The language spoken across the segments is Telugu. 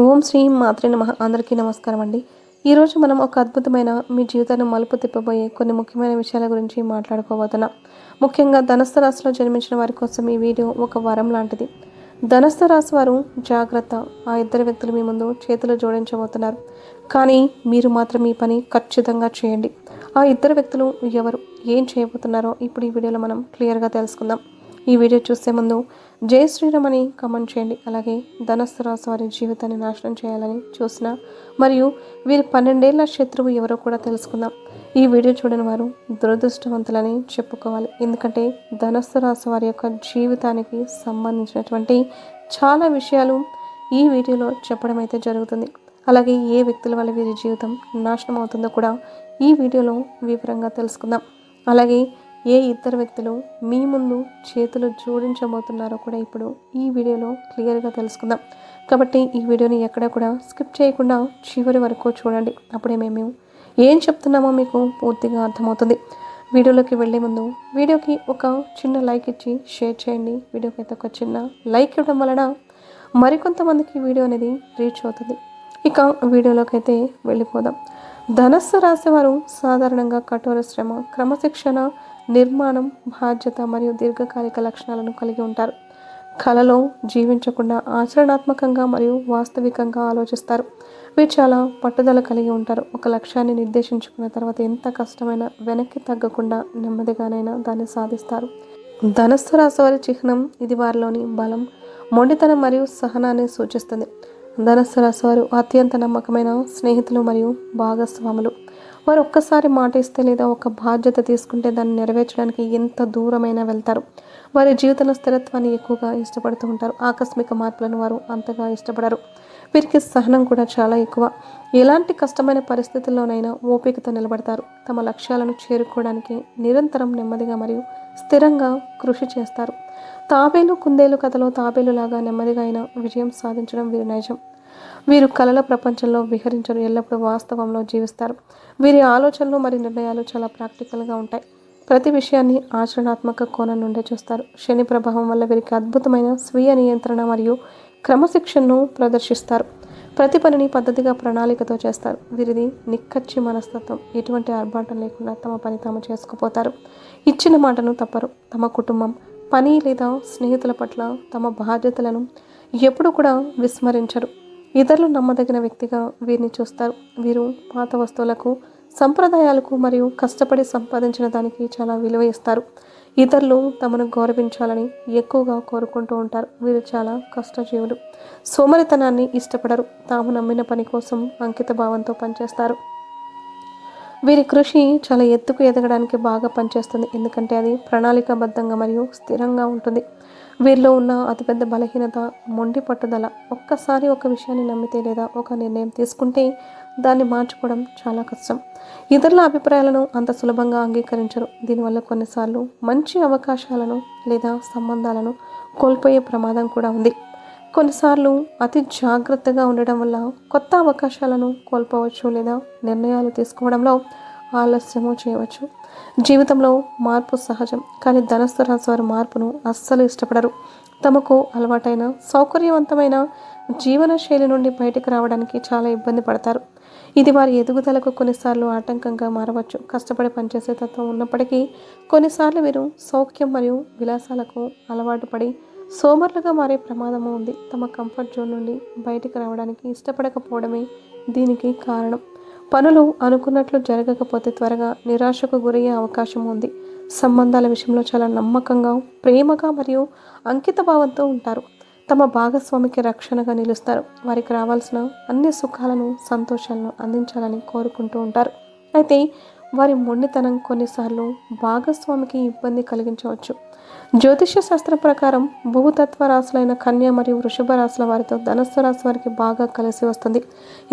ఓం శ్రీ మాత్రే నమః. అందరికీ నమస్కారం అండి. ఈరోజు మనం ఒక అద్భుతమైన మీ జీవితాన్ని మలుపు తిప్పబోయే కొన్ని ముఖ్యమైన విషయాల గురించి మాట్లాడుకోబోతున్నాం. ముఖ్యంగా ధనస్సు రాశిలో జన్మించిన వారి కోసం ఈ వీడియో ఒక వరం లాంటిది. ధనస్సు రాశి వారు జాగ్రత్త, ఆ ఇద్దరు వ్యక్తులు మీ ముందు చేతులు జోడించబోతున్నారు. కానీ మీరు మాత్రం ఈ పని ఖచ్చితంగా చేయండి. ఆ ఇద్దరు వ్యక్తులు ఎవరు, ఏం చేయబోతున్నారో ఇప్పుడు ఈ వీడియోలో మనం క్లియర్గా తెలుసుకుందాం. ఈ వీడియో చూసే ముందు జై శ్రీరామ్ అని కామెంట్ చేయండి. అలాగే ధనస్సు రాశి వారి జీవితాన్ని నాశనం చేయాలని చూసిన మరియు వీరి 12 ఏళ్ల శత్రువు ఎవరో కూడా తెలుసుకుందాం. ఈ వీడియో చూడని వారు దురదృష్టవంతులని చెప్పుకోవాలి. ఎందుకంటే ధనస్సు రాశి వారి యొక్క జీవితానికి సంబంధించినటువంటి చాలా విషయాలు ఈ వీడియోలో చెప్పడం అయితే జరుగుతుంది. అలాగే ఏ వ్యక్తుల వల్ల వీరి జీవితం నాశనం అవుతుందో కూడా ఈ వీడియోలో వివరంగా తెలుసుకుందాం. అలాగే ఏ ఇద్దరు వ్యక్తులు మీ ముందు చేతులు జోడించబోతున్నారో కూడా ఇప్పుడు ఈ వీడియోలో క్లియర్గా తెలుసుకుందాం. కాబట్టి ఈ వీడియోని ఎక్కడ కూడా స్కిప్ చేయకుండా చివరి వరకు చూడండి. అప్పుడే మేము ఏం చెప్తున్నామో మీకు పూర్తిగా అర్థమవుతుంది. వీడియోలోకి వెళ్ళే ముందు వీడియోకి ఒక చిన్న లైక్ ఇచ్చి షేర్ చేయండి. వీడియోకి అయితే ఒక చిన్న లైక్ ఇవ్వడం వలన మరికొంతమందికి వీడియో అనేది రీచ్ అవుతుంది. ఇక వీడియోలోకి అయితే వెళ్ళిపోదాం. ధనస్సు రాశి వారు సాధారణంగా కఠోర శ్రమ, క్రమశిక్షణ, నిర్మాణం, బాధ్యత మరియు దీర్ఘకాలిక లక్షణాలను కలిగి ఉంటారు. కళలో జీవించకుండా ఆచరణాత్మకంగా మరియు వాస్తవికంగా ఆలోచిస్తారు. వీరు చాలా పట్టుదల కలిగి ఉంటారు. ఒక లక్ష్యాన్ని నిర్దేశించుకున్న తర్వాత ఎంత కష్టమైనా వెనక్కి తగ్గకుండా నెమ్మదిగానైనా దాన్ని సాధిస్తారు. ధనస్సు రాశి వారి చిహ్నం ఇది వారిలోని బలం, మొండితనం మరియు సహనాన్ని సూచిస్తుంది. ధనస్సు రాశి వారు అత్యంత నమ్మకమైన స్నేహితులు మరియు భాగస్వాములు. వారు ఒక్కసారి మాట ఇస్తే లేదా ఒక బాధ్యత తీసుకుంటే దాన్ని నెరవేర్చడానికి ఎంత దూరమైనా వెళ్తారు. వారి జీవితంలో స్థిరత్వాన్ని ఎక్కువగా ఇష్టపడుతూ ఉంటారు. ఆకస్మిక మార్పులను వారు అంతగా ఇష్టపడరు. వీరికి సహనం కూడా చాలా ఎక్కువ. ఎలాంటి కష్టమైన పరిస్థితుల్లోనైనా ఓపికతో నిలబడతారు. తమ లక్ష్యాలను చేరుకోవడానికి నిరంతరం నెమ్మదిగా మరియు స్థిరంగా కృషి చేస్తారు. తాబేలు కుందేలు కథలో తాబేలులాగా నెమ్మదిగా అయినా విజయం సాధించడం వీరి నైజం. వీరు కలల ప్రపంచంలో విహరించరు, ఎల్లప్పుడూ వాస్తవంలో జీవిస్తారు. వీరి ఆలోచనలు మరియు నిర్ణయాలు చాలా ప్రాక్టికల్గా ఉంటాయి. ప్రతి విషయాన్ని ఆచరణాత్మక కోణం నుండే చూస్తారు. శని ప్రభావం వల్ల వీరికి అద్భుతమైన స్వీయ నియంత్రణ మరియు క్రమశిక్షణను ప్రదర్శిస్తారు. ప్రతి పనిని పద్ధతిగా ప్రణాళికతో చేస్తారు. వీరిది నిక్కచ్చి మనస్తత్వం. ఎటువంటి ఆర్భాటం లేకుండా తమ పని తాము చేసుకుపోతారు. ఇచ్చిన మాటను తప్పరు. తమ కుటుంబం, పని లేదా స్నేహితుల పట్ల తమ బాధ్యతలను ఎప్పుడు కూడా విస్మరించరు. ఇతరులు నమ్మదగిన వ్యక్తిగా వీరిని చూస్తారు. వీరు పాత వస్తువులకు, సంప్రదాయాలకు మరియు కష్టపడి సంపాదించిన దానికి చాలా విలువ ఇస్తారు. ఇతరులు తమను గౌరవించాలని ఎక్కువగా కోరుకుంటూ ఉంటారు. వీరు చాలా కష్టజీవులు. సోమరితనాన్ని ఇష్టపడరు. తాము నమ్మిన పని కోసం అంకిత భావంతో పనిచేస్తారు. వీరి కృషి చాలా ఎత్తుకు ఎదగడానికి బాగా పనిచేస్తుంది. ఎందుకంటే అది ప్రణాళికాబద్ధంగా మరియు స్థిరంగా ఉంటుంది. వీరిలో ఉన్న అతిపెద్ద బలహీనత మొండి పట్టుదల. ఒక్కసారి ఒక విషయాన్ని నమ్మితే లేదా ఒక నిర్ణయం తీసుకుంటే దాన్ని మార్చుకోవడం చాలా కష్టం. ఇతరుల అభిప్రాయాలను అంత సులభంగా అంగీకరించరు. దీనివల్ల కొన్నిసార్లు మంచి అవకాశాలను లేదా సంబంధాలను కోల్పోయే ప్రమాదం కూడా ఉంది. కొన్నిసార్లు అతి జాగ్రత్తగా ఉండడం వల్ల కొత్త అవకాశాలను కోల్పోవచ్చు లేదా నిర్ణయాలు తీసుకోవడంలో ఆలస్యము చేయవచ్చు. జీవితంలో మార్పు సహజం, కానీ ధనస్సు రాశి వారు మార్పును అస్సలు ఇష్టపడరు. తమకు అలవాటైన సౌకర్యవంతమైన జీవన శైలి నుండి బయటకు రావడానికి చాలా ఇబ్బంది పడతారు. ఇది వారి ఎదుగుదలకు కొన్నిసార్లు ఆటంకంగా మారవచ్చు. కష్టపడి పనిచేసే తత్వం ఉన్నప్పటికీ కొన్నిసార్లు వీరు సౌఖ్యం మరియు విలాసాలకు అలవాటు పడి సోమరులుగా మారే ప్రమాదము ఉంది. తమ కంఫర్ట్ జోన్ నుండి బయటికి రావడానికి ఇష్టపడకపోవడమే దీనికి కారణం. పనులు అనుకున్నట్లు జరగకపోతే త్వరగా నిరాశకు గురయ్యే అవకాశం ఉంది. సంబంధాల విషయంలో చాలా నమ్మకంగా, ప్రేమగా మరియు అంకిత భావంతో ఉంటారు. తమ భాగస్వామికి రక్షణగా నిలుస్తారు. వారికి రావాల్సిన అన్ని సుఖాలను, సంతోషాలను అందించాలని కోరుకుంటూ ఉంటారు. అయితే వారి మొండితనం కొన్నిసార్లు భాగస్వామికి ఇబ్బంది కలిగించవచ్చు. జ్యోతిష్య శాస్త్రం ప్రకారం భూతత్వ రాశులైన కన్య మరియు వృషభ రాశుల వారితో ధనస్సు రాశి వారికి బాగా కలిసి వస్తుంది.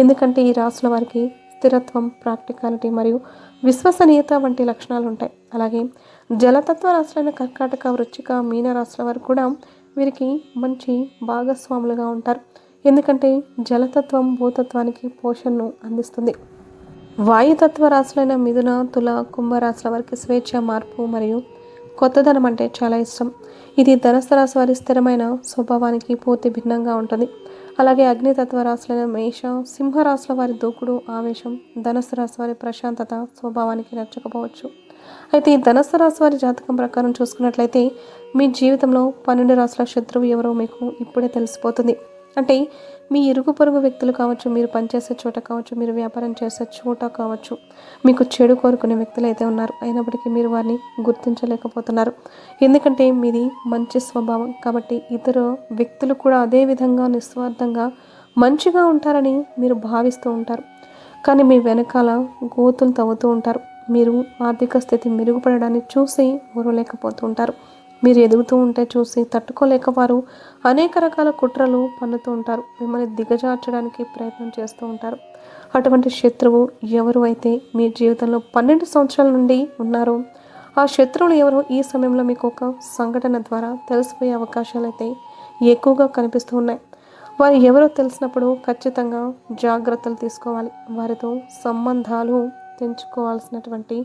ఎందుకంటే ఈ రాశుల వారికి స్థిరత్వం, ప్రాక్టికాలిటీ మరియు విశ్వసనీయత వంటి లక్షణాలు ఉంటాయి. అలాగే జలతత్వ రాశులైన కర్కాటక, వృశ్చిక, మీన రాశుల వారు కూడా వీరికి మంచి భాగస్వాములుగా ఉంటారు. ఎందుకంటే జలతత్వం భూతత్వానికి పోషణను అందిస్తుంది. వాయుతత్వ రాశులైన మిథున, తుల, కుంభరాశుల వారికి స్వేచ్ఛ, మార్పు మరియు కొత్తదనం అంటే చాలా ఇష్టం. ఇది ధనస్సు రాశి వారి స్థిరమైన స్వభావానికి పూర్తి భిన్నంగా ఉంటుంది. అలాగే అగ్నితత్వ రాశులైన మేష, సింహరాశుల వారి దూకుడు, ఆవేశం, ధనుసు రాశి వారి ప్రశాంతత స్వభావానికి నచ్చకపోవచ్చు. అయితే ఈ ధనుసు రాశి వారి జాతకం ప్రకారం చూసుకున్నట్లయితే మీ జీవితంలో 12 రాశుల శత్రువు ఎవరో మీకు ఇప్పుడే తెలిసిపోతుంది. అంటే మీ ఇరుగు పొరుగు వ్యక్తులు కావచ్చు, మీరు పనిచేసే చోట కావచ్చు, మీరు వ్యాపారం చేసే చోట కావచ్చు, మీకు చెడు కోరుకునే వ్యక్తులు అయితే ఉన్నారు. అయినప్పటికీ మీరు వారిని గుర్తించలేకపోతున్నారు. ఎందుకంటే మీది మంచి స్వభావం కాబట్టి ఇతర వ్యక్తులు కూడా అదే విధంగా నిస్వార్థంగా మంచిగా ఉంటారని మీరు భావిస్తూ ఉంటారు. కానీ మీ వెనకాల గోతులు తవ్వుతూ ఉంటారు. మీరు ఆర్థిక స్థితి మెరుగుపడడాన్ని చూసి ఊరలేకపోతూ ఉంటారు. మీరు ఎదుగుతూ ఉంటే చూసి తట్టుకోలేక వారు అనేక రకాల కుట్రలు పన్నుతూ ఉంటారు. మిమ్మల్ని దిగజార్చడానికి ప్రయత్నం చేస్తూ ఉంటారు. అటువంటి శత్రువు ఎవరు అయితే మీ జీవితంలో 12 సంవత్సరాల నుండి ఉన్నారో ఆ శత్రువులు ఎవరో ఈ సమయంలో మీకు ఒక సంఘటన ద్వారా తెలిసిపోయే అవకాశాలు అయితే ఎక్కువగా కనిపిస్తూ ఉన్నాయి. వారు ఎవరో తెలిసినప్పుడు ఖచ్చితంగా జాగ్రత్తలు తీసుకోవాలి. వారితో సంబంధాలు తెంచుకోవాల్సినటువంటి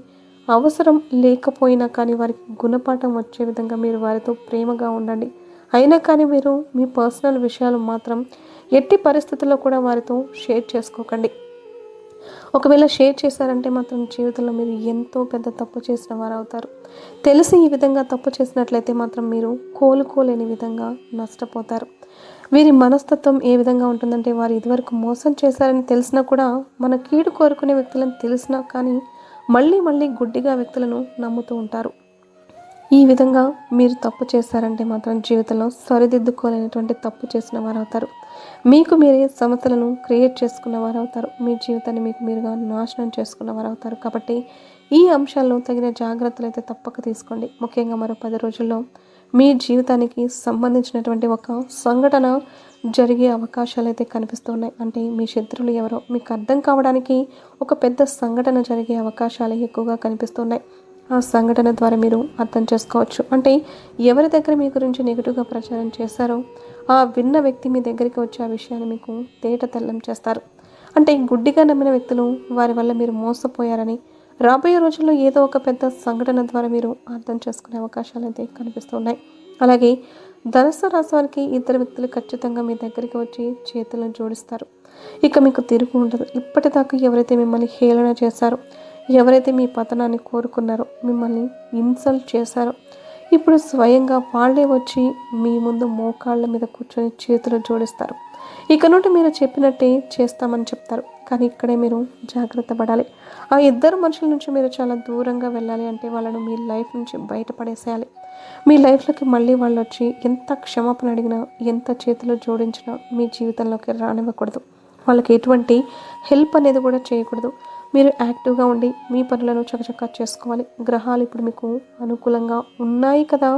అవసరం లేకపోయినా కానీ వారికి గుణపాఠం వచ్చే విధంగా మీరు వారితో ప్రేమగా ఉండండి. అయినా కానీ మీరు మీ పర్సనల్ విషయాలు మాత్రం ఎట్టి పరిస్థితుల్లో కూడా వారితో షేర్ చేసుకోకండి. ఒకవేళ షేర్ చేశారంటే మాత్రం జీవితంలో మీరు ఎంతో పెద్ద తప్పు చేసిన వారు అవుతారు. తెలిసి ఈ విధంగా తప్పు చేసినట్లయితే మాత్రం మీరు కోలుకోలేని విధంగా నష్టపోతారు. వీరి మనస్తత్వం ఏ విధంగా ఉంటుందంటే వారు ఇదివరకు మోసం చేశారని తెలిసినా కూడా మన కీడు కోరుకునే వ్యక్తులను తెలిసినా కానీ మళ్ళీ మళ్ళీ గుడ్డిగా వ్యక్తులను నమ్ముతూ ఉంటారు. ఈ విధంగా మీరు తప్పు చేశారంటే మాత్రం జీవితంలో సరిదిద్దుకోలేనటువంటి తప్పు చేసిన వారు అవుతారు. మీకు మీరే సమస్యలను క్రియేట్ చేసుకున్న వారు అవుతారు. మీ జీవితాన్ని మీకు మీరుగా నాశనం చేసుకున్న వారు అవుతారు. కాబట్టి ఈ అంశాల్లో తగిన జాగ్రత్తలు అయితే తప్పక తీసుకోండి. ముఖ్యంగా మరో 10 రోజుల్లో మీ జీవితానికి సంబంధించినటువంటి ఒక సంఘటన జరిగే అవకాశాలు అయితే కనిపిస్తున్నాయి. అంటే మీ శత్రువులు ఎవరో మీకు అర్థం కావడానికి ఒక పెద్ద సంఘటన జరిగే అవకాశాలు ఎక్కువగా కనిపిస్తున్నాయి. ఆ సంఘటన ద్వారా మీరు అర్థం చేసుకోవచ్చు. అంటే ఎవరి దగ్గర మీ గురించి నెగిటివ్గా ప్రచారం చేశారో ఆ విన్న వ్యక్తి మీ దగ్గరికి వచ్చి ఆ విషయాన్ని మీకు తేట తెల్లం చేస్తారు. అంటే గుడ్డిగా నమ్మిన వ్యక్తులు వారి వల్ల మీరు మోసపోయారని రాబోయే రోజుల్లో ఏదో ఒక పెద్ద సంఘటన ద్వారా మీరు అర్థం చేసుకునే అవకాశాలు అయితే కనిపిస్తున్నాయి. అలాగే ధనుసు రాశి వారికి ఇద్దరు వ్యక్తులు ఖచ్చితంగా మీ దగ్గరికి వచ్చి చేతులను జోడిస్తారు. ఇక మీకు తిరుగు ఉండదు. ఇప్పటిదాకా ఎవరైతే మిమ్మల్ని హేళన చేశారో, ఎవరైతే మీ పతనాన్ని కోరుకున్నారో, మిమ్మల్ని ఇన్సల్ట్ చేశారో, ఇప్పుడు స్వయంగా వాళ్ళే వచ్చి మీ ముందు మోకాళ్ళ మీద కూర్చొని చేతులు జోడిస్తారు. ఇక నుండి మీరు చెప్పినట్టే చేస్తామని చెప్తారు. కానీ ఇక్కడే మీరు జాగ్రత్త పడాలి. ఆ ఇద్దరు మనుషుల నుంచి మీరు చాలా దూరంగా వెళ్ళాలి అంటే వాళ్ళను మీ లైఫ్ నుంచి బయటపడేసేయాలి. మీ లైఫ్లోకి మళ్ళీ వాళ్ళు వచ్చి ఎంత క్షమాపణ అడిగినా, ఎంత చేతులు జోడించినా మీ జీవితంలోకి రానివ్వకూడదు. వాళ్ళకి ఎటువంటి హెల్ప్ అనేది కూడా చేయకూడదు. మీరు యాక్టివ్గా ఉండి మీ పనులను చకచకా చేసుకోవాలి. గ్రహాలు ఇప్పుడు మీకు అనుకూలంగా ఉన్నాయి కదా,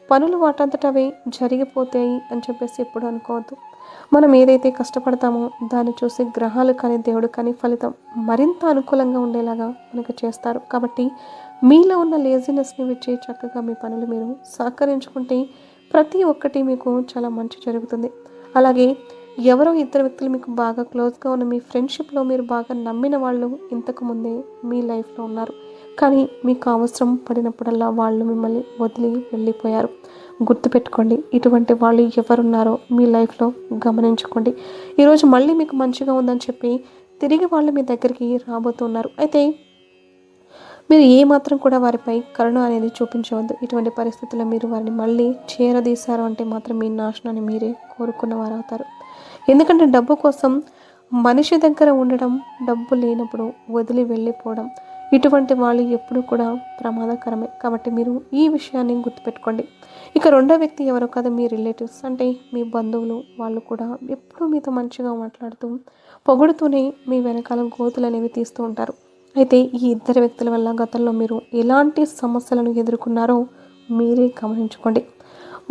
పనులు వాటంతట అవే జరిగిపోతాయి అని చెప్పేసి ఎప్పుడు అనుకోవద్దు. మనం ఏదైతే కష్టపడతామో దాన్ని చూసి గ్రహాలు కానీ దేవుడు కానీ ఫలితం మరింత అనుకూలంగా ఉండేలాగా మనకు చేస్తారు. కాబట్టి మీలో ఉన్న లేజినెస్ని విచ్చి చక్కగా మీ పనులు మీరు సహకరించుకుంటే ప్రతి ఒక్కటి మీకు చాలా మంచి జరుగుతుంది. అలాగే ఎవరో ఇద్దరు వ్యక్తులు మీకు బాగా క్లోజ్గా ఉన్న మీ ఫ్రెండ్షిప్లో మీరు బాగా నమ్మిన వాళ్ళు ఇంతకు ముందే మీ లైఫ్లో ఉన్నారు. కానీ మీకు అవసరం పడినప్పుడల్లా వాళ్ళు మిమ్మల్ని వదిలి వెళ్ళిపోయారు. గుర్తుపెట్టుకోండి, ఇటువంటి వాళ్ళు ఎవరున్నారో మీ లైఫ్లో గమనించుకోండి. ఈరోజు మళ్ళీ మీకు మంచిగా ఉందని చెప్పి తిరిగి వాళ్ళు మీ దగ్గరికి రాబోతున్నారు. అయితే మీరు ఏమాత్రం కూడా వారిపై కరుణ అనేది చూపించవద్దు. ఇటువంటి పరిస్థితుల్లో మీరు వారిని మళ్ళీ చేరదీశారు అంటే మాత్రం మీ నాశనాన్ని మీరే కోరుకున్న వారు అవుతారు. ఎందుకంటే డబ్బు కోసం మనిషి దగ్గర ఉండడం, డబ్బు లేనప్పుడు వదిలి వెళ్ళిపోవడం, ఇటువంటి వాళ్ళు ఎప్పుడూ కూడా ప్రమాదకరమే. కాబట్టి మీరు ఈ విషయాన్ని గుర్తుపెట్టుకోండి. ఇక రెండో వ్యక్తి ఎవరో కాదు, మీ రిలేటివ్స్ అంటే మీ బంధువులు. వాళ్ళు కూడా ఎప్పుడూ మీతో మంచిగా మాట్లాడుతూ పొగుడుతూనే మీ వెనకాల గోతులు అనేవి తీస్తూ ఉంటారు. అయితే ఈ ఇద్దరు వ్యక్తుల వల్ల గతంలో మీరు ఎలాంటి సమస్యలను ఎదుర్కొన్నారో మీరే గమనించుకోండి.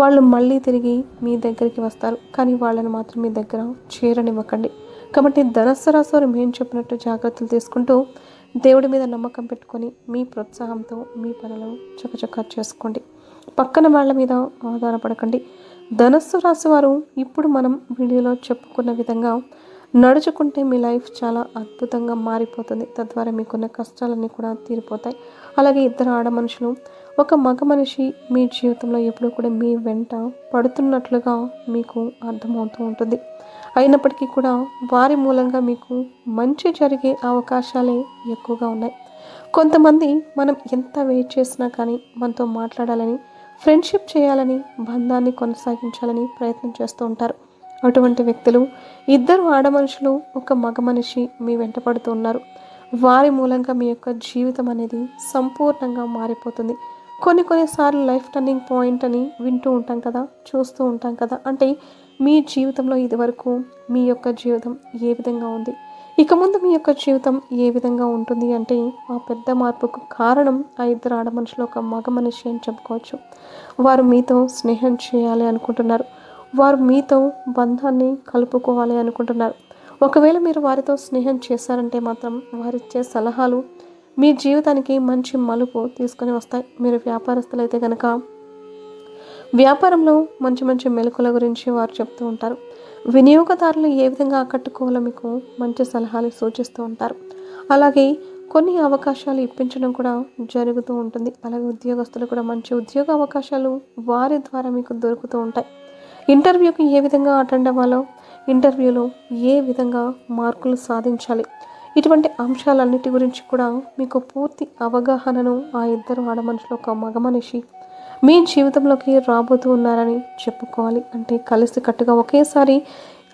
వాళ్ళు మళ్ళీ తిరిగి మీ దగ్గరికి వస్తారు, కానీ వాళ్ళని మాత్రం మీ దగ్గర చేరనివ్వకండి. కాబట్టి ధనుస్సు రాశి వారు మేము చెప్పినట్టు జాగ్రత్తలు తీసుకుంటూ దేవుడి మీద నమ్మకం పెట్టుకొని మీ ప్రోత్సాహంతో మీ పనులను చకచకా చేసుకోండి. పక్కన వాళ్ళ మీద ఆధారపడకండి. ధనుస్సు రాశి వారు ఇప్పుడు మనం వీడియోలో చెప్పుకున్న విధంగా నడుచుకుంటే మీ లైఫ్ చాలా అద్భుతంగా మారిపోతుంది. తద్వారా మీకున్న కష్టాలన్నీ కూడా తీరిపోతాయి. అలాగే ఇద్దరు ఆడ మనుషులు, ఒక మగ మనిషి మీ జీవితంలో ఎప్పుడూ కూడా మీ వెంట పడుతున్నట్లుగా మీకు అర్థమవుతూ ఉంటుంది. అయినప్పటికీ కూడా వారి మూలంగా మీకు మంచి జరిగే అవకాశాలే ఎక్కువగా ఉన్నాయి. కొంతమంది మనం ఎంత వెయిట్ చేసినా కానీ మనతో మాట్లాడాలని, ఫ్రెండ్షిప్ చేయాలని, బంధాన్ని కొనసాగించాలని ప్రయత్నం చేస్తూ ఉంటారు. అటువంటి వ్యక్తులు ఇద్దరు ఆడ మనుషులు, ఒక మగ మనిషి మీ వెంట పడుతూ ఉన్నారు. వారి మూలంగా మీ యొక్క జీవితం అనేది సంపూర్ణంగా మారిపోతుంది. కొన్నిసార్లు లైఫ్ టర్నింగ్ పాయింట్ అని వింటూ ఉంటాం కదా, చూస్తూ ఉంటాం కదా. అంటే మీ జీవితంలో ఇదివరకు మీ యొక్క జీవితం ఏ విధంగా ఉంది, ఇక ముందు మీ యొక్క జీవితం ఏ విధంగా ఉంటుంది అంటే ఆ పెద్ద మార్పుకు కారణం ఆ ఇద్దరు ఆడ మనుషులు, ఒక మగ మనిషి అని చెప్పుకోవచ్చు. వారు మీతో స్నేహం చేయాలి అనుకుంటున్నారు. వారు మీతో బంధాన్ని కలుపుకోవాలి అనుకుంటున్నారు. ఒకవేళ మీరు వారితో స్నేహం చేశారంటే మాత్రం వారిచ్చే సలహాలు మీ జీవితానికి మంచి మలుపు తీసుకొని వస్తాయి. మీరు వ్యాపారస్తులైతే కనుక వ్యాపారంలో మంచి మంచి మెలకుల గురించి వారు చెప్తూ ఉంటారు. వినియోగదారులు ఏ విధంగా ఆకట్టుకోవాలో మీకు మంచి సలహాలు సూచిస్తూ ఉంటారు. అలాగే కొన్ని అవకాశాలు ఇప్పించడం కూడా జరుగుతూ ఉంటుంది. అలాగే ఉద్యోగస్తులు కూడా మంచి ఉద్యోగ అవకాశాలు వారి ద్వారా మీకు దొరుకుతూ ఉంటాయి. ఇంటర్వ్యూకి ఏ విధంగా అటెండ్ అవ్వాలో, ఇంటర్వ్యూలో ఏ విధంగా మార్కులు సాధించాలి, ఇటువంటి అంశాలన్నిటి గురించి కూడా మీకు పూర్తి అవగాహనను ఆ ఇద్దరు ఆడ మనుషులు, ఒక మగ మనిషి మీ జీవితంలోకి రాబోతూ ఉన్నారని చెప్పుకోవాలి. అంటే కలిసి కట్టుగా ఒకేసారి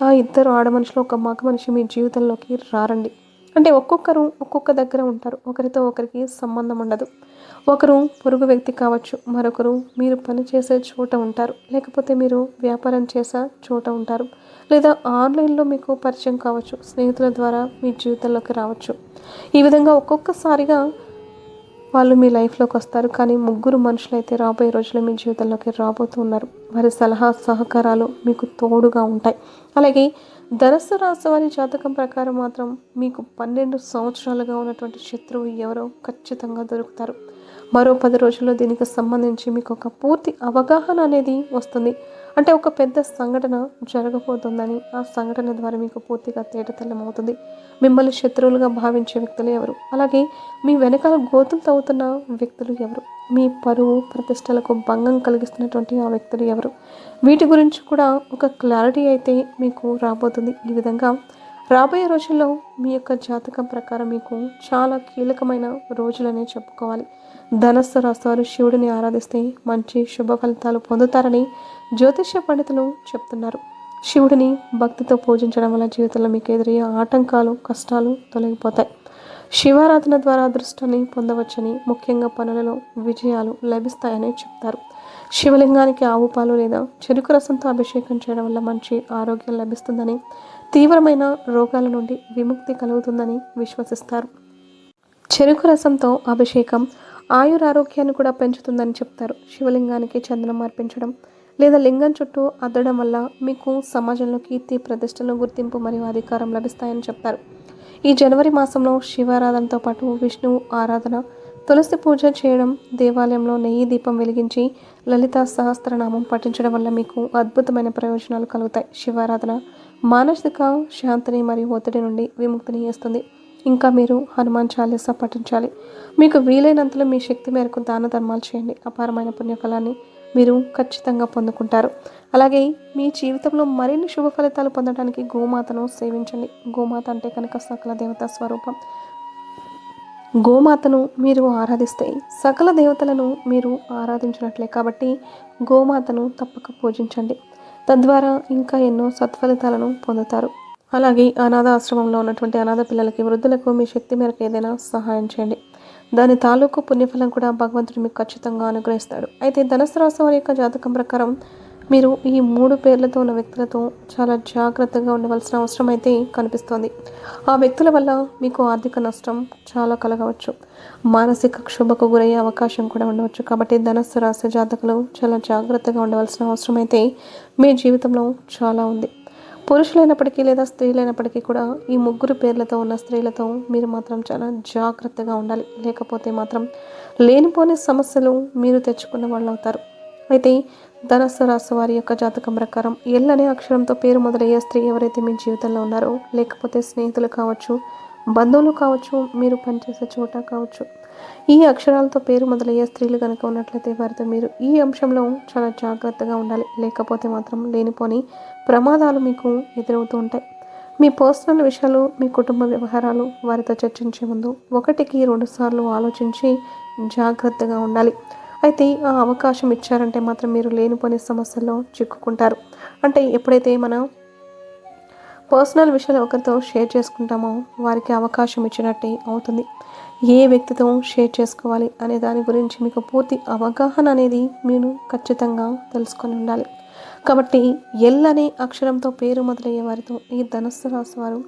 ఆ ఇద్దరు ఆడ మనుషులు, ఒక మగ మనిషి మీ జీవితంలోకి రారండి. అంటే ఒక్కొక్కరు ఒక్కొక్క దగ్గర ఉంటారు. ఒకరితో ఒకరికి సంబంధం ఉండదు. ఒకరు పొరుగు వ్యక్తి కావచ్చు, మరొకరు మీరు పనిచేసే చోట ఉంటారు, లేకపోతే మీరు వ్యాపారం చేసే చోట ఉంటారు, లేదా ఆన్లైన్లో మీకు పరిచయం కావచ్చు, స్నేహితుల ద్వారా మీ జీవితంలోకి రావచ్చు. ఈ విధంగా ఒక్కొక్కసారిగా వాళ్ళు మీ లైఫ్లోకి వస్తారు. కానీ ముగ్గురు మనుషులైతే రాబోయే రోజుల్లో మీ జీవితంలోకి రాబోతున్నారు. వారి సలహా సహకారాలు మీకు తోడుగా ఉంటాయి. అలాగే ధనుస్సు రాశి వారి జాతకం ప్రకారం మాత్రం మీకు 12 సంవత్సరాలుగా ఉన్నటువంటి శత్రువు ఎవరో ఖచ్చితంగా దొరుకుతారు. మరో 10 రోజుల్లో దీనికి సంబంధించి మీకు ఒక పూర్తి అవగాహన అనేది వస్తుంది. అంటే ఒక పెద్ద సంఘటన జరగబోతుందని, ఆ సంఘటన ద్వారా మీకు పూర్తిగా తేటతెల్లమవుతుంది. మిమ్మల్ని శత్రువులుగా భావించే వ్యక్తులు ఎవరు, అలాగే మీ వెనకాల గోతులు తవ్వుతున్న వ్యక్తులు ఎవరు, మీ పరువు ప్రతిష్టలకు భంగం కలిగిస్తున్నటువంటి ఆ వ్యక్తులు ఎవరు, వీటి గురించి కూడా ఒక క్లారిటీ అయితే మీకు రాబోతుంది. ఈ విధంగా రాబోయే రోజుల్లో మీ యొక్క జాతకం ప్రకారం మీకు చాలా కీలకమైన రోజులనే చెప్పుకోవాలి. ధనస్సు రాశి వారు శివుడిని ఆరాధిస్తే మంచి శుభ ఫలితాలు పొందుతారని జ్యోతిష్య పండితులు చెప్తున్నారు. శివుడిని భక్తితో పూజించడం వల్ల జీవితంలో మీకు ఎదురయ్యే ఆటంకాలు, కష్టాలు తొలగిపోతాయి. శివారాధన ద్వారా అదృష్టాన్ని పొందవచ్చని, ముఖ్యంగా పనులలో విజయాలు లభిస్తాయని చెప్తారు. శివలింగానికి ఆవు పాలు లేదా చెరుకు రసంతో అభిషేకం చేయడం వల్ల మంచి ఆరోగ్యం లభిస్తుందని, తీవ్రమైన రోగాల నుండి విముక్తి కలుగుతుందని విశ్వసిస్తారు. చెరుకు రసంతో అభిషేకం ఆయురారోగ్యాన్ని కూడా పెంచుతుందని చెప్తారు. శివలింగానికి చందనం అర్పించడం లేదా లింగం చుట్టూ అద్దడం వల్ల మీకు సమాజంలో కీర్తి, ప్రతిష్టలు, గుర్తింపు మరియు అధికారం లభిస్తాయని చెప్తారు. ఈ జనవరి మాసంలో శివారాధనతో పాటు విష్ణువు ఆరాధన, తులసి పూజ చేయడం, దేవాలయంలో నెయ్యి దీపం వెలిగించి లలితా సహస్రనామం పఠించడం వల్ల మీకు అద్భుతమైన ప్రయోజనాలు కలుగుతాయి. శివారాధన మానసిక శాంతిని మరియు ఒత్తిడి నుండి విముక్తిని ఇస్తుంది. ఇంకా మీరు హనుమాన్ చాలీసా పఠించాలి. మీకు వీలైనంతలో మీ శక్తి మేరకు దాన ధర్మాలు చేయండి. అపారమైన పుణ్యఫలాన్ని మీరు ఖచ్చితంగా పొందుకుంటారు. అలాగే మీ జీవితంలో మరిన్ని శుభ ఫలితాలు పొందడానికి గోమాతను సేవించండి. గోమాత అంటే కనుక సకల దేవతా స్వరూపం. గోమాతను మీరు ఆరాధిస్తే సకల దేవతలను మీరు ఆరాధించినట్లే. కాబట్టి గోమాతను తప్పక పూజించండి. తద్వారా ఇంకా ఎన్నో సత్ఫలితాలను పొందుతారు. అలాగే అనాథ ఆశ్రమంలో ఉన్నటువంటి అనాథ పిల్లలకి, వృద్ధులకు మీ శక్తి మేరకు ఏదైనా సహాయం చేయండి. దాని తాలూకు పుణ్యఫలం కూడా భగవంతుడు మీకు ఖచ్చితంగా అనుగ్రహిస్తాడు. అయితే ధనుసు రాశి వారి యొక్క జాతకం ప్రకారం మీరు ఈ 3 పేర్లతో ఉన్న వ్యక్తులతో చాలా జాగ్రత్తగా ఉండవలసిన అవసరం అయితే కనిపిస్తోంది. ఆ వ్యక్తుల వల్ల మీకు ఆర్థిక నష్టం చాలా కలగవచ్చు. మానసిక క్షోభకు గురయ్యే అవకాశం కూడా ఉండవచ్చు. కాబట్టి ధనుసు రాశి జాతకులు చాలా జాగ్రత్తగా ఉండవలసిన అవసరం అయితే మీ జీవితంలో చాలా ఉంది. పురుషులైనప్పటికీ లేదా స్త్రీలైనప్పటికీ కూడా ఈ 3 పేర్లతో ఉన్న స్త్రీలతో మీరు మాత్రం చాలా జాగ్రత్తగా ఉండాలి. లేకపోతే మాత్రం లేనిపోని సమస్యలు మీరు తెచ్చుకున్న వాళ్ళు అవుతారు. అయితే ధనుస్సు రాశి వారి యొక్క జాతకం ప్రకారం ఎల్ అనే అక్షరంతో పేరు మొదలయ్యే స్త్రీ ఎవరైతే మీ జీవితంలో ఉన్నారో, లేకపోతే స్నేహితులు కావచ్చు, బంధువులు కావచ్చు, మీరు పనిచేసే చోట కావచ్చు, ఈ అక్షరాలతో పేరు మొదలయ్యే స్త్రీలు కనుక ఉన్నట్లయితే వారితో మీరు ఈ అంశంలో చాలా జాగ్రత్తగా ఉండాలి. లేకపోతే మాత్రం లేనిపోని ప్రమాదాలు మీకు ఎదురవుతూ ఉంటాయి. మీ పర్సనల్ విషయాలు, మీ కుటుంబ వ్యవహారాలు వారితో చర్చించే ముందు 1-2 సార్లు ఆలోచించి జాగ్రత్తగా ఉండాలి. అయితే ఆ అవకాశం ఇచ్చారంటే మాత్రం మీరు లేనిపోని సమస్యల్లో చిక్కుకుంటారు. అంటే ఎప్పుడైతే మన పర్సనల్ విషయాలు ఒకరితో షేర్ చేసుకుంటామో వారికి అవకాశం ఇచ్చినట్టే అవుతుంది. ఏ వ్యక్తితో షేర్ చేసుకోవాలి అనే దాని గురించి మీకు పూర్తి అవగాహన అనేది మీరు ఖచ్చితంగా తెలుసుకొని ఉండాలి. కాబట్టి ఎల్ అనే అక్షరంతో పేరు మొదలయ్యే వారితో ఈ ధనుస్సు రాశి వారు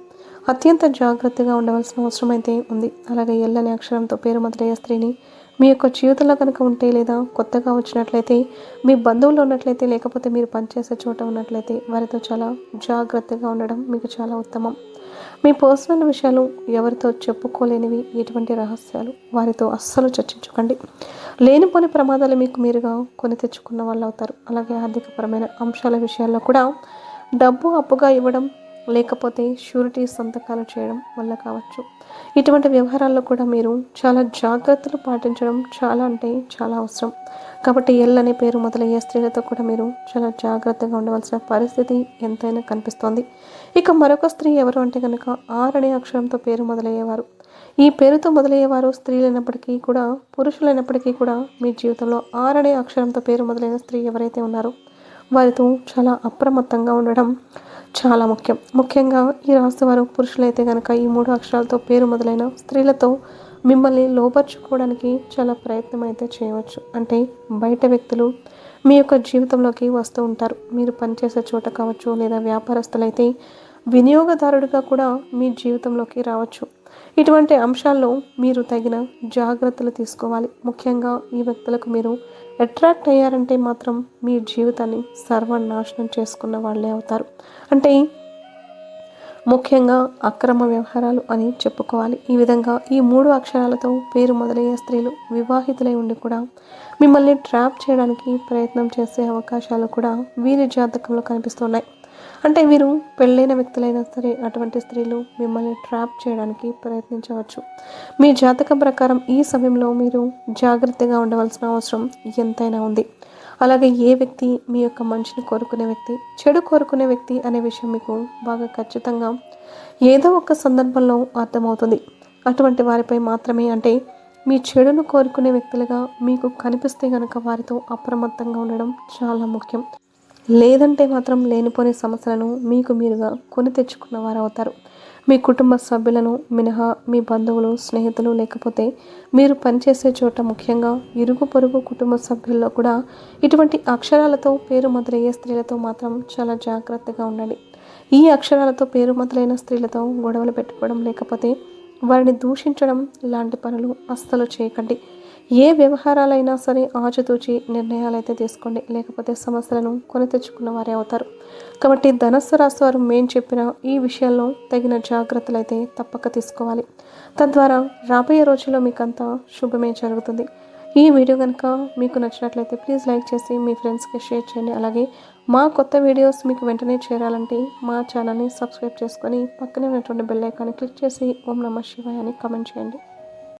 అత్యంత జాగ్రత్తగా ఉండవలసిన అవసరం అయితే ఉంది. అలాగే ఎల్ అనే అక్షరంతో పేరు మొదలయ్యే స్త్రీని మీ యొక్క జీవితంలో కనుక ఉంటే, లేదా కొత్తగా వచ్చినట్లయితే, మీ బంధువులు ఉన్నట్లయితే, లేకపోతే మీరు పనిచేసే చోట ఉన్నట్లయితే వారితో చాలా జాగ్రత్తగా ఉండడం మీకు చాలా ఉత్తమం. మీ పర్సనల్ విషయాలు ఎవరితో చెప్పుకోలేనివి, ఎటువంటి రహస్యాలు వారితో అస్సలు చర్చించకండి. లేనిపోని ప్రమాదాలు మీకు మీరుగా కొని తెచ్చుకున్న వాళ్ళు అవుతారు. అలాగే ఆర్థికపరమైన అంశాల విషయాల్లో కూడా డబ్బు అప్పుగా ఇవ్వడం, లేకపోతే షూరిటీ సంతకాలు చేయడం వల్ల కావచ్చు. ఇటువంటి వ్యవహారాల్లో కూడా మీరు చాలా జాగ్రత్తలు పాటించడం చాలా అంటే చాలా అవసరం. కాబట్టి ఎల్ అనే పేరు మొదలయ్యే స్త్రీలతో కూడా మీరు చాలా జాగ్రత్తగా ఉండవలసిన పరిస్థితి ఎంతైనా కనిపిస్తోంది. ఇక మరొక స్త్రీ ఎవరు అంటే కనుక ఆర్ అనే అక్షరంతో పేరు మొదలయ్యేవారు. ఈ పేరుతో మొదలయ్యేవారు స్త్రీలైనప్పటికీ కూడా, పురుషులైనప్పటికీ కూడా మీ జీవితంలో ఆర్ అనే అక్షరంతో పేరు మొదలైన స్త్రీ ఎవరైతే ఉన్నారో వారితో చాలా అప్రమత్తంగా ఉండడం చాలా ముఖ్యం. ముఖ్యంగా ఈ రాశి వారు పురుషులైతే కనుక ఈ 3 అక్షరాలతో పేరు మొదలైన స్త్రీలతో మిమ్మల్ని లోపరుచుకోవడానికి చాలా ప్రయత్నం అయితే చేయవచ్చు. అంటే బయట వ్యక్తులు మీ యొక్క జీవితంలోకి వస్తూ ఉంటారు. మీరు పనిచేసే చోట కావచ్చు, లేదా వ్యాపారస్తులైతే వినియోగదారుడిగా కూడా మీ జీవితంలోకి రావచ్చు. ఇటువంటి అంశాల్లో మీరు తగిన జాగ్రత్తలు తీసుకోవాలి. ముఖ్యంగా ఈ వ్యక్తులకు మీరు అట్రాక్ట్ అయ్యారంటే మాత్రం మీ జీవితాన్ని సర్వనాశనం చేసుకున్న వాళ్ళే అవుతారు. అంటే ముఖ్యంగా అక్రమ వ్యవహారాలు అని చెప్పుకోవాలి. ఈ విధంగా ఈ 3 అక్షరాలతో పేరు మొదలయ్యే స్త్రీలు వివాహితులై ఉండి కూడా మిమ్మల్ని ట్రాప్ చేయడానికి ప్రయత్నం చేసే అవకాశాలు కూడా వీరి జాతకంలో కనిపిస్తున్నాయి. అంటే వీరు పెళ్ళైన వ్యక్తులైనా సరే అటువంటి స్త్రీలు మిమ్మల్ని ట్రాప్ చేయడానికి ప్రయత్నించవచ్చు. మీ జాతకం ప్రకారం ఈ సమయంలో మీరు జాగ్రత్తగా ఉండవలసిన అవసరం ఎంతైనా ఉంది. అలాగే ఏ వ్యక్తి మీ యొక్క మంచిని కోరుకునే వ్యక్తి, చెడు కోరుకునే వ్యక్తి అనే విషయం మీకు బాగా ఖచ్చితంగా ఏదో ఒక సందర్భంలో అర్థమవుతుంది. అటువంటి వారిపై మాత్రమే, అంటే మీ చెడును కోరుకునే వ్యక్తులుగా మీకు కనిపిస్తే కనుక వారితో అప్రమత్తంగా ఉండడం చాలా ముఖ్యం. లేదంటే మాత్రం లేనిపోని సమస్యలను మీకు మీరుగా కొని తెచ్చుకున్న వారు అవుతారు. మీ కుటుంబ సభ్యులను మినహా మీ బంధువులు, స్నేహితులు, లేకపోతే మీరు పనిచేసే చోట ముఖ్యంగా ఇరుగు పొరుగు కుటుంబ సభ్యుల్లో కూడా ఇటువంటి అక్షరాలతో పేరు మొదలయ్యే స్త్రీలతో మాత్రం చాలా జాగ్రత్తగా ఉండండి. ఈ అక్షరాలతో పేరు మొదలైన స్త్రీలతో గొడవలు పెట్టుకోవడం, లేకపోతే వారిని దూషించడం లాంటి పనులు అస్సలు చేయకండి. ఏ వ్యవహారాలైనా సరే ఆచితూచి నిర్ణయాలైతే తీసుకోండి, లేకపోతే సమస్యలను కొని తెచ్చుకున్న వారే అవుతారు. కాబట్టి ధనుస్సు రాశి వారు మేము చెప్పిన ఈ విషయాల్లో తగిన జాగ్రత్తలు అయితే తప్పక తీసుకోవాలి. తద్వారా రాబోయే రోజుల్లో మీకంతా శుభమే జరుగుతుంది. ఈ వీడియో కనుక మీకు నచ్చినట్లయితే ప్లీజ్ లైక్ చేసి మీ ఫ్రెండ్స్కి షేర్ చేయండి. అలాగే మా కొత్త వీడియోస్ మీకు వెంటనే చేరాలంటే మా ఛానల్ని సబ్స్క్రైబ్ చేసుకొని పక్కనే ఉన్నటువంటి బెల్ ఐకాన్ని క్లిక్ చేసి ఓం నమః శివాయ అని కామెంట్ చేయండి.